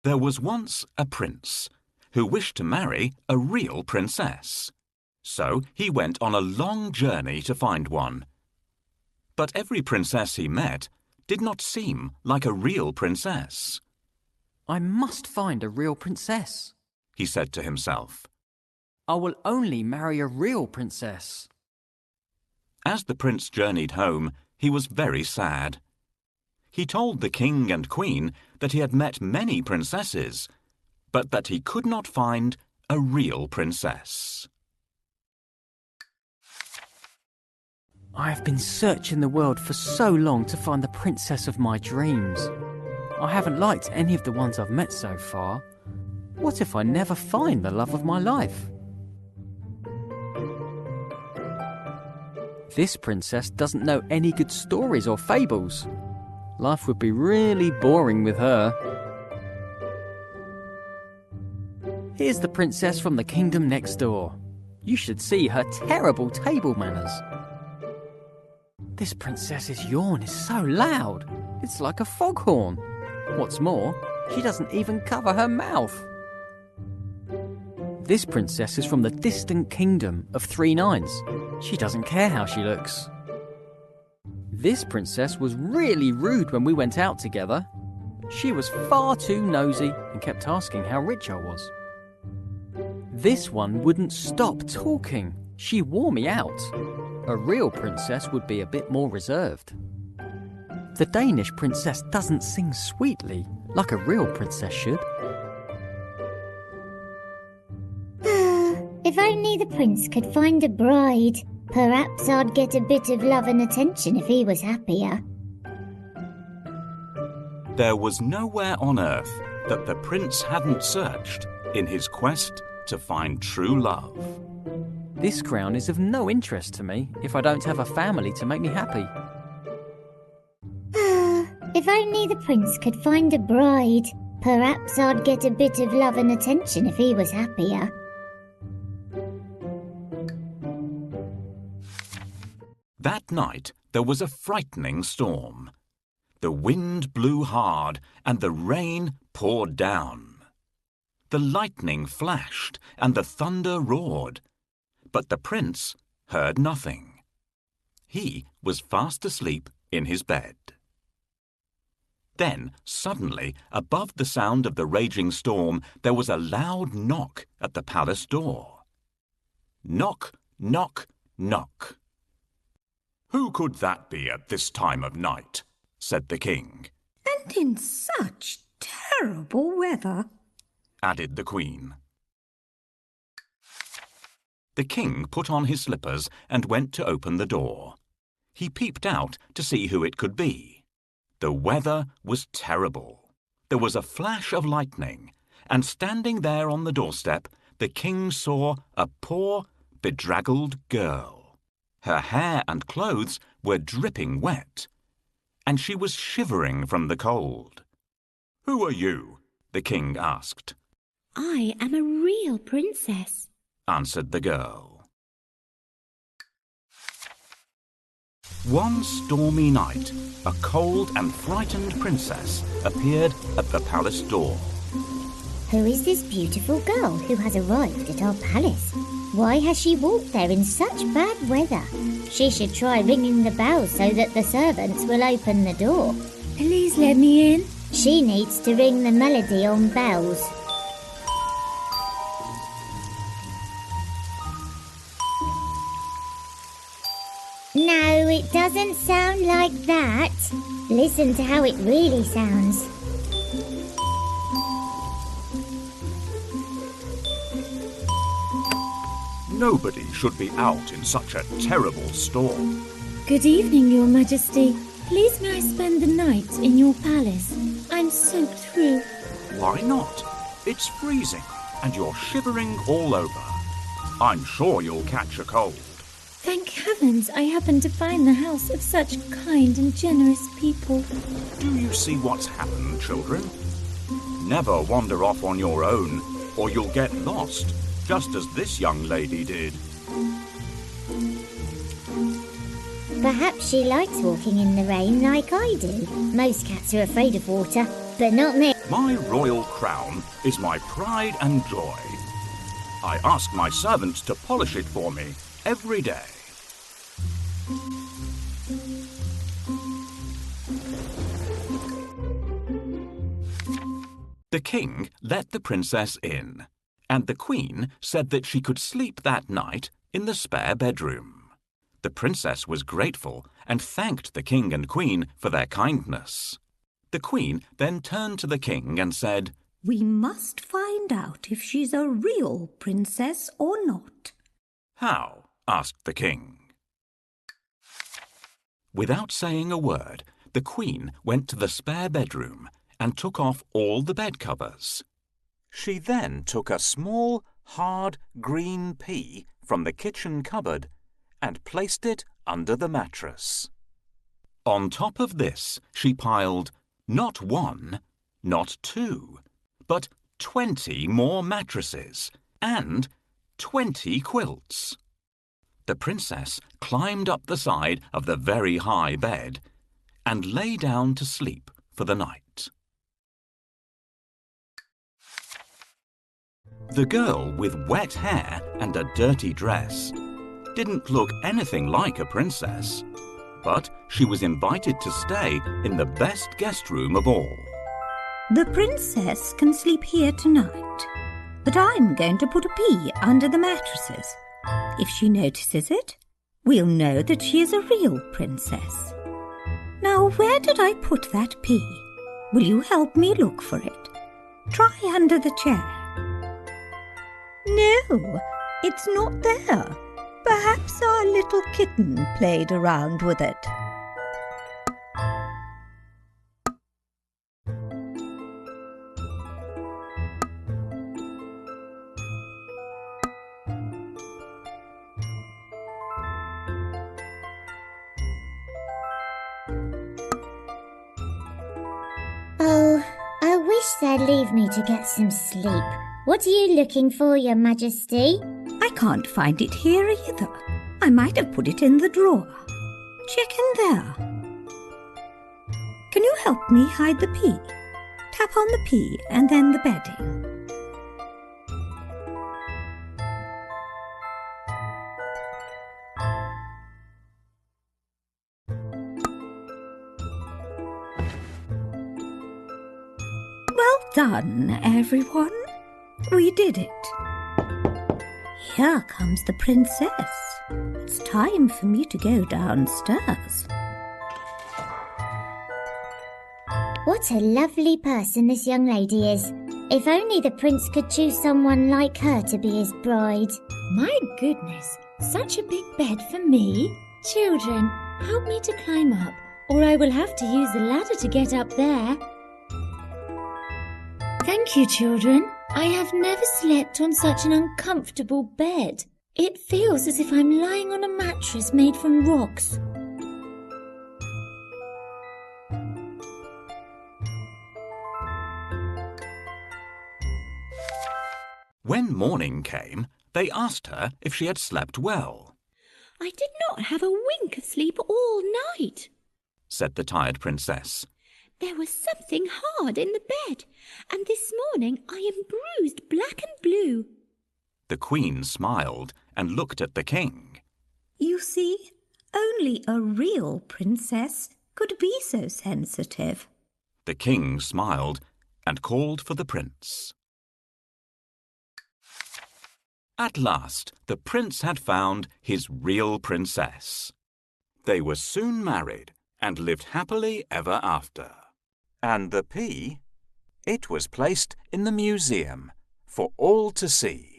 There was once a prince who wished to marry a real princess. So he went on a long journey to find one. But every princess he met did not seem like a real princess. I must find a real princess, he said to himself. I will only marry a real princess. As the prince journeyed home, he was very sad. He told the king and queen that he had met many princesses, but that he could not find a real princess. I have been searching the world for so long to find the princess of my dreams. I haven't liked any of the ones I've met so far. What if I never find the love of my life? This princess doesn't know any good stories or fables. Life would be really boring with her. Here's the princess from the kingdom next door. You should see her terrible table manners. This princess's yawn is so loud. It's like a foghorn. What's more, she doesn't even cover her mouth. This princess is from the distant kingdom of 3 nines. She doesn't care how she looks. This princess was really rude when we went out together. She was far too nosy and kept asking how rich I was. This one wouldn't stop talking. She wore me out. A real princess would be a bit more reserved. The Danish princess doesn't sing sweetly like a real princess should. If only the prince could find a bride. Perhaps I'd get a bit of love and attention if he was happier. There was nowhere on earth that the prince hadn't searched in his quest to find true love. This crown is of no interest to me if I don't have a family to make me happy. If only the prince could find a bride. Perhaps I'd get a bit of love and attention if he was happier. That night there was a frightening storm. The wind blew hard and the rain poured down. The lightning flashed and the thunder roared, but the prince heard nothing. He was fast asleep in his bed. Then, suddenly, above the sound of the raging storm, there was a loud knock at the palace door. Knock, knock, knock. "Who could that be at this time of night?" said the king. "And in such terrible weather," added the queen. The king put on his slippers and went to open the door. He peeped out to see who it could be. The weather was terrible. There was a flash of lightning, and standing there on the doorstep, the king saw a poor, bedraggled girl. Her hair and clothes were dripping wet, and she was shivering from the cold. "Who are you?" the king asked. I am a real princess, answered the girl. One stormy night, a cold and frightened princess appeared at the palace door. Who is this beautiful girl who has arrived at our palace? Why has she walked there in such bad weather? She should try ringing the bell so that the servants will open the door. "Please let me in." She needs to ring the melody on bells. No, it doesn't sound like that. Listen to how it really sounds. Nobody should be out in such a terrible storm. "Good evening, Your Majesty. Please may I spend the night in your palace? I'm soaked through." Why not? It's freezing, and you're shivering all over. I'm sure you'll catch a cold. "Thank heavens I happened to find the house of such kind and generous people." Do you see what's happened, children? Never wander off on your own, or you'll get lost, just as this young lady did. Perhaps she likes walking in the rain like I do. Most cats are afraid of water, but not me. My royal crown is my pride and joy. I ask my servants to polish it for me every day. The king let the princess in, and the queen said that she could sleep that night in the spare bedroom. The princess was grateful and thanked the king and queen for their kindness. The queen then turned to the king and said, "We must find out if she's a real princess or not." "How?" asked the king. Without saying a word, the queen went to the spare bedroom and took off all the bed covers. She then took a small, hard, green pea from the kitchen cupboard and placed it under the mattress. On top of this, she piled not 1, not 2, but 20 more mattresses and 20 quilts. The princess climbed up the side of the very high bed and lay down to sleep for the night. The girl with wet hair and a dirty dress didn't look anything like a princess, but she was invited to stay in the best guest room of all. "The princess can sleep here tonight, but I'm going to put a pea under the mattresses. If she notices it, we'll know that she is a real princess. Now, where did I put that pea? Will you help me look for it? Try under the chair." "No, it's not there. Perhaps our little kitten played around with it." Oh, I wish they'd leave me to get some sleep. What are you looking for, Your Majesty? I can't find it here either. I might have put it in the drawer. Check in there. Can you help me hide the pea? Tap on the pea and then the bedding. Well done, everyone. We did it. Here comes the princess. It's time for me to go downstairs. What a lovely person this young lady is. If only the prince could choose someone like her to be his bride. My goodness, such a big bed for me. Children, help me to climb up, or I will have to use the ladder to get up there. Thank you, children. I have never slept on such an uncomfortable bed. It feels as if I'm lying on a mattress made from rocks. When morning came, they asked her if she had slept well, I did not have a wink of sleep all night. said the tired princess. There was something hard in the bed, and this morning I am bruised black and blue. The queen smiled and looked at the king. You see, only a real princess could be so sensitive. The king smiled and called for the prince. At last, the prince had found his real princess. They were soon married and lived happily ever after. And the pea? It was placed in the museum for all to see.